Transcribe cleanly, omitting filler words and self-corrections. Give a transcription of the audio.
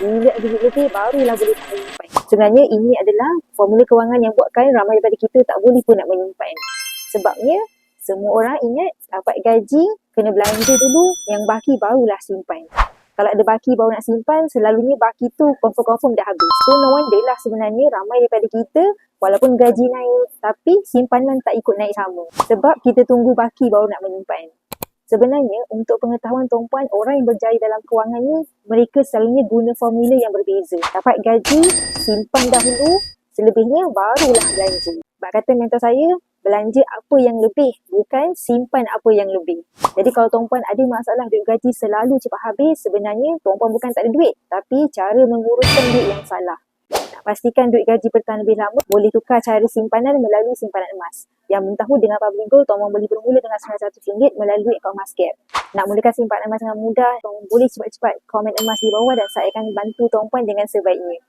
Bila ada duit lebih, barulah boleh nak menyimpan. Sebenarnya ini adalah formula kewangan yang buatkan ramai daripada kita tak boleh pun nak menyimpan. Sebabnya, semua orang ingat dapat gaji, kena belanja dulu, yang baki barulah simpan. Kalau ada baki baru nak simpan, selalunya baki tu confirm dah habis. So, no wonder lah sebenarnya ramai daripada kita, walaupun gaji naik, tapi simpanan tak ikut naik sama. Sebab kita tunggu baki baru nak menyimpan. Sebenarnya, untuk pengetahuan tuan-puan, orang yang berjaya dalam kewangan ni, mereka selalunya guna formula yang berbeza. Dapat gaji, simpan dahulu, selebihnya barulah belanja. Sebab kata mentor saya, belanja apa yang lebih, bukan simpan apa yang lebih. Jadi kalau tuan-puan ada masalah duit gaji selalu cepat habis, sebenarnya tuan-puan bukan tak ada duit, tapi cara menguruskan duit yang salah. Nak pastikan duit gaji bertahan lebih lama, boleh tukar cara simpanan melalui simpanan emas. Yang belum tahu dengan Public Gold, tuan-puan boleh bermula dengan RM900 melalui akaun Emas-Gap. Nak mulakan simpanan emas dengan mudah, tuan-puan boleh cepat-cepat komen emas di bawah dan saya akan bantu tuan-puan dengan sebaiknya.